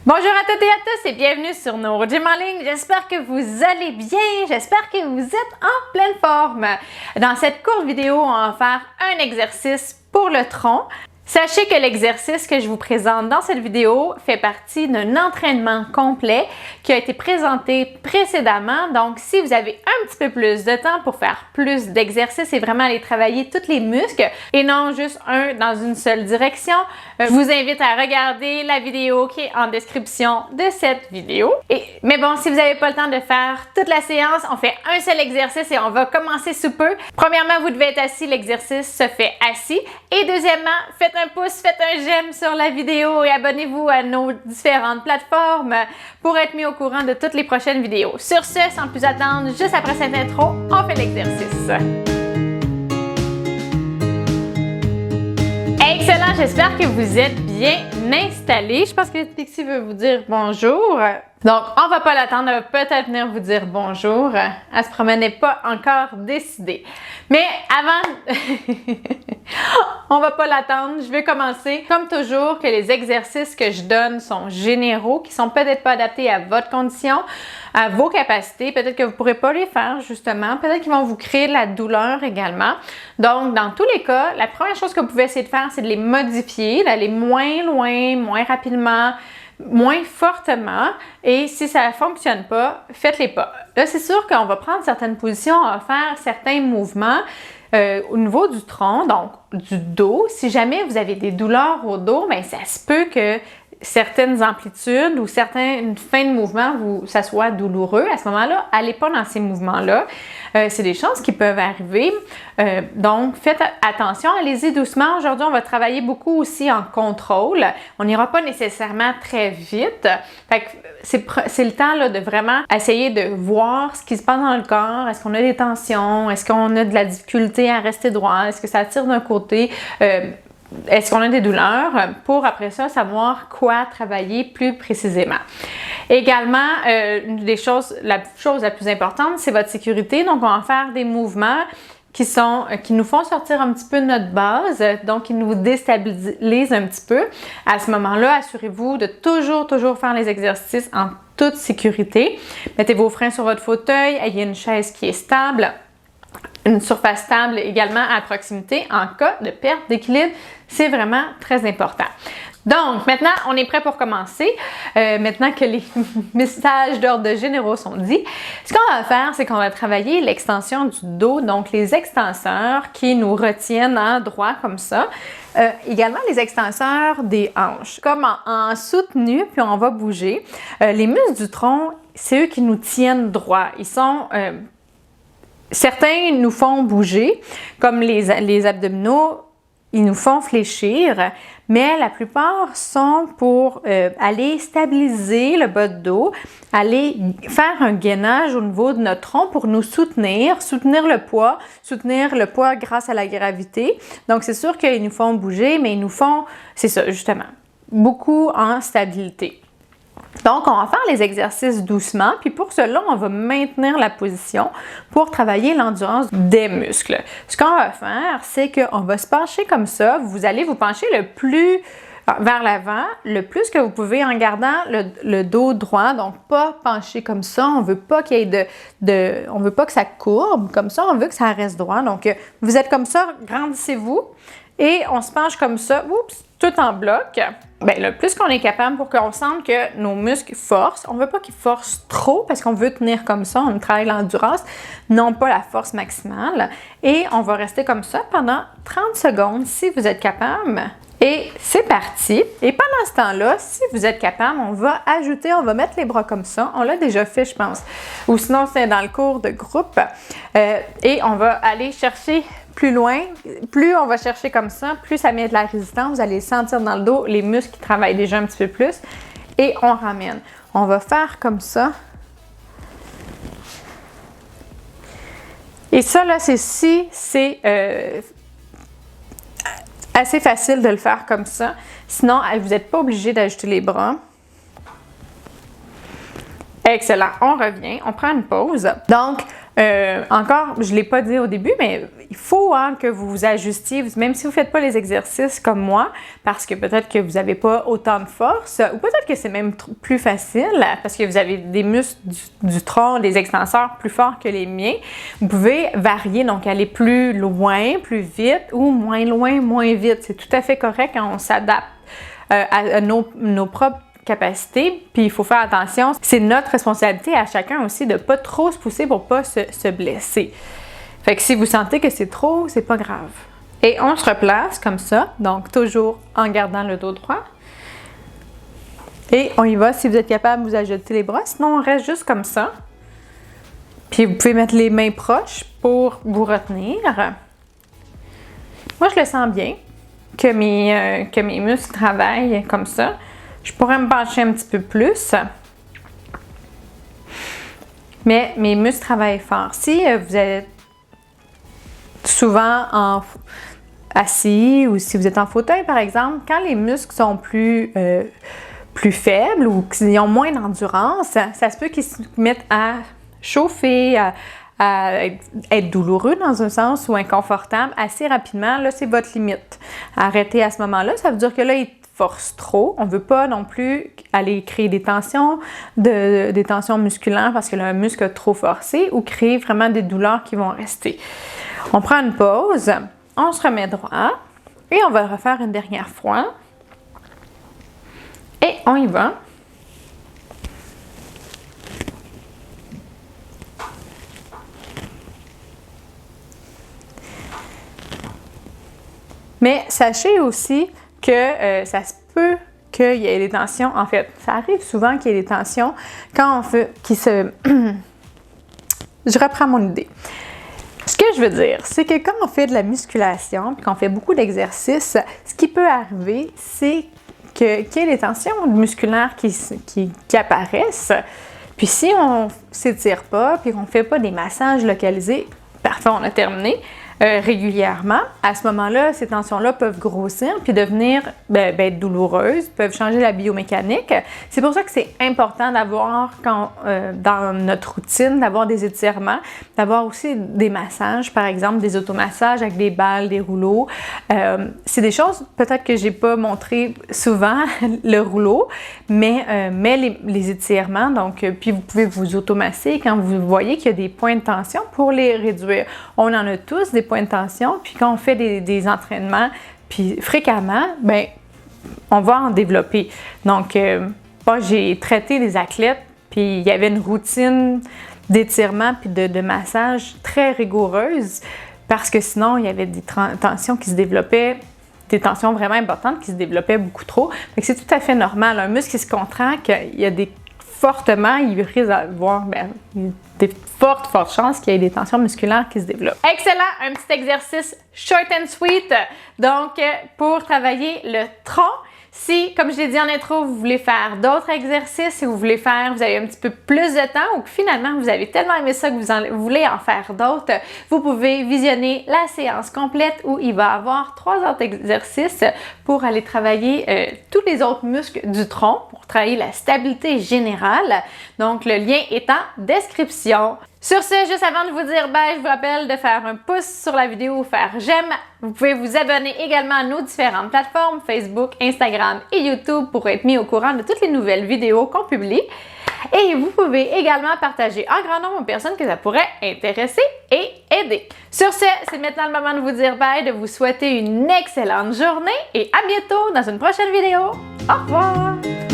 Bonjour à toutes et à tous et bienvenue sur No Gym en ligne. J'espère que vous allez bien, j'espère que vous êtes en pleine forme. Dans cette courte vidéo, on va faire un exercice pour le tronc. Sachez que l'exercice que je vous présente dans cette vidéo fait partie d'un entraînement complet qui a été présenté précédemment. Donc, si vous avez un petit peu plus de temps pour faire plus d'exercices et vraiment aller travailler tous les muscles et non juste un dans une seule direction, je vous invite à regarder la vidéo qui est en description de cette vidéo. Mais bon, si vous n'avez pas le temps de faire toute la séance, on fait un seul exercice et on va commencer sous peu. Premièrement, vous devez être assis, l'exercice se fait assis. Et deuxièmement, faites un pouce, faites un j'aime sur la vidéo et abonnez-vous à nos différentes plateformes pour être mis au courant de toutes les prochaines vidéos. Sur ce, sans plus attendre, juste après cette intro, on fait l'exercice. Excellent, j'espère que vous êtes bien installés. Je pense que Pixie veut vous dire bonjour. Donc, on va pas l'attendre, elle va peut-être venir vous dire bonjour. Elle se promenait pas encore décidée. Mais avant, on va pas l'attendre, je vais commencer. Comme toujours, que les exercices que je donne sont généraux, qui sont peut-être pas adaptés à votre condition, à vos capacités. Peut-être que vous pourrez pas les faire, justement. Peut-être qu'ils vont vous créer de la douleur également. Donc, dans tous les cas, la première chose que vous pouvez essayer de faire, c'est de les modifier, d'aller moins loin, moins rapidement, moins fortement, et si ça ne fonctionne pas, faites-les pas. Là, c'est sûr qu'on va prendre certaines positions, on va faire certains mouvements au niveau du tronc, donc du dos. Si jamais vous avez des douleurs au dos, bien, ça se peut que certaines amplitudes ou certaines fins de mouvement, ça soit douloureux. À ce moment-là, allez pas dans ces mouvements-là. C'est des choses qui peuvent arriver. Donc, faites attention, allez-y doucement. Aujourd'hui, on va travailler beaucoup aussi en contrôle. On n'ira pas nécessairement très vite. Fait que c'est le temps là, de vraiment essayer de voir ce qui se passe dans le corps. Est-ce qu'on a des tensions? Est-ce qu'on a de la difficulté à rester droit? Est-ce que ça tire d'un côté? Est-ce qu'on a des douleurs pour après ça savoir quoi travailler plus précisément. Également, la chose la plus importante, c'est votre sécurité. Donc, on va faire des mouvements qui nous font sortir un petit peu de notre base, donc qui nous déstabilisent un petit peu. À ce moment-là, assurez-vous de toujours faire les exercices en toute sécurité. Mettez vos freins sur votre fauteuil, ayez une chaise qui est stable. Une surface stable également à proximité en cas de perte d'équilibre. C'est vraiment très important. Donc, maintenant, on est prêt pour commencer. Maintenant que les messages d'ordre généraux sont dits, ce qu'on va faire, c'est qu'on va travailler l'extension du dos, donc les extenseurs qui nous retiennent en droit comme ça. Également, les extenseurs des hanches, comme en soutenu, puis on va bouger. Les muscles du tronc, c'est eux qui nous tiennent droit. Ils sont... certains nous font bouger, comme les abdominaux, ils nous font fléchir, mais la plupart sont pour aller stabiliser le bas de dos, aller faire un gainage au niveau de notre tronc pour nous soutenir le poids grâce à la gravité. Donc, c'est sûr qu'ils nous font bouger, mais ils nous font, c'est ça justement, beaucoup en stabilité. Donc, on va faire les exercices doucement, puis pour cela, on va maintenir la position pour travailler l'endurance des muscles. Ce qu'on va faire, c'est qu'on va se pencher comme ça. Vous allez vous pencher le plus vers l'avant, le plus que vous pouvez en gardant le dos droit, donc pas pencher comme ça. On veut pas qu'il y ait on veut pas que ça courbe comme ça, on veut que ça reste droit. Donc, vous êtes comme ça, grandissez-vous et on se penche comme ça, tout en bloc. Bien, le plus qu'on est capable pour qu'on sente que nos muscles forcent, on ne veut pas qu'ils forcent trop parce qu'on veut tenir comme ça, on travaille l'endurance, non pas la force maximale. Et on va rester comme ça pendant 30 secondes si vous êtes capable. Et c'est parti. Et pendant ce temps-là, si vous êtes capable, on va mettre les bras comme ça. On l'a déjà fait, je pense. Ou sinon, c'est dans le cours de groupe. Et on va aller chercher plus loin. Plus on va chercher comme ça, plus ça met de la résistance. Vous allez sentir dans le dos les muscles qui travaillent déjà un petit peu plus. Et on ramène. On va faire comme ça. Et ça, là, c'est assez facile de le faire comme ça. Sinon, vous n'êtes pas obligé d'ajouter les bras. Excellent. On revient. On prend une pause. Donc, Encore, je ne l'ai pas dit au début, mais il faut que vous vous ajustiez, même si vous ne faites pas les exercices comme moi, parce que peut-être que vous n'avez pas autant de force, ou peut-être que c'est même plus facile, parce que vous avez des muscles du tronc, des extenseurs plus forts que les miens. Vous pouvez varier, donc aller plus loin, plus vite, ou moins loin, moins vite. C'est tout à fait correct quand on s'adapte à nos propres capacité, puis il faut faire attention. C'est notre responsabilité à chacun aussi de pas trop se pousser pour pas se blesser. Fait que si vous sentez que c'est trop, c'est pas grave. Et on se replace comme ça, donc toujours en gardant le dos droit. Et on y va, si vous êtes capable, vous ajoutez les bras, sinon on reste juste comme ça. Puis vous pouvez mettre les mains proches pour vous retenir. Moi, je le sens bien, que mes muscles travaillent comme ça. Je pourrais me pencher un petit peu plus, mais mes muscles travaillent fort. Si vous êtes souvent assis ou si vous êtes en fauteuil, par exemple, quand les muscles sont plus faibles ou qu'ils ont moins d'endurance, ça se peut qu'ils se mettent à chauffer, à être douloureux dans un sens ou inconfortable assez rapidement. Là, c'est votre limite. Arrêtez à ce moment-là, ça veut dire que là, il force trop. On ne veut pas non plus aller créer des tensions musculaires parce que le muscle est trop forcé ou créer vraiment des douleurs qui vont rester. On prend une pause, on se remet droit et on va le refaire une dernière fois. Et on y va. Mais sachez aussi que ça se peut qu'il y ait des tensions. En fait, ça arrive souvent qu'il y ait des tensions quand on fait... Je reprends mon idée. Ce que je veux dire, c'est que quand on fait de la musculation et qu'on fait beaucoup d'exercices, ce qui peut arriver, c'est qu'il y ait des tensions musculaires qui apparaissent. Puis si on ne s'étire pas puis qu'on ne fait pas des massages localisés, parfois on a terminé, régulièrement, à ce moment-là, ces tensions-là peuvent grossir puis devenir être douloureuses, peuvent changer la biomécanique. C'est pour ça que c'est important d'avoir, dans notre routine, d'avoir des étirements, d'avoir aussi des massages, par exemple, des automassages avec des balles, des rouleaux. C'est des choses, peut-être que j'ai pas montré souvent le rouleau, mais les étirements, donc, puis vous pouvez vous automasser quand vous voyez qu'il y a des points de tension pour les réduire. On en a tous des points de tension, puis quand on fait des entraînements, puis fréquemment, on va en développer. Donc, moi, j'ai traité des athlètes, puis il y avait une routine d'étirement puis de massage très rigoureuse, parce que sinon, il y avait des tensions qui se développaient, des tensions vraiment importantes qui se développaient beaucoup trop. Fait que c'est tout à fait normal. Un muscle qui se contracte, il y a il risque d'avoir des fortes chances qu'il y ait des tensions musculaires qui se développent. Excellent! Un petit exercice short and sweet. Donc, pour travailler le tronc, si, comme je l'ai dit en intro, vous voulez faire d'autres exercices, si vous avez un petit peu plus de temps ou que finalement vous avez tellement aimé ça que vous voulez en faire d'autres, vous pouvez visionner la séance complète où il va y avoir 3 autres exercices pour aller travailler tous les autres muscles du tronc, pour travailler la stabilité générale. Donc, le lien est en description. Sur ce, juste avant de vous dire bye, je vous rappelle de faire un pouce sur la vidéo ou faire j'aime. Vous pouvez vous abonner également à nos différentes plateformes, Facebook, Instagram et YouTube pour être mis au courant de toutes les nouvelles vidéos qu'on publie. Et vous pouvez également partager un grand nombre de personnes que ça pourrait intéresser et aider. Sur ce, c'est maintenant le moment de vous dire bye, de vous souhaiter une excellente journée et à bientôt dans une prochaine vidéo. Au revoir!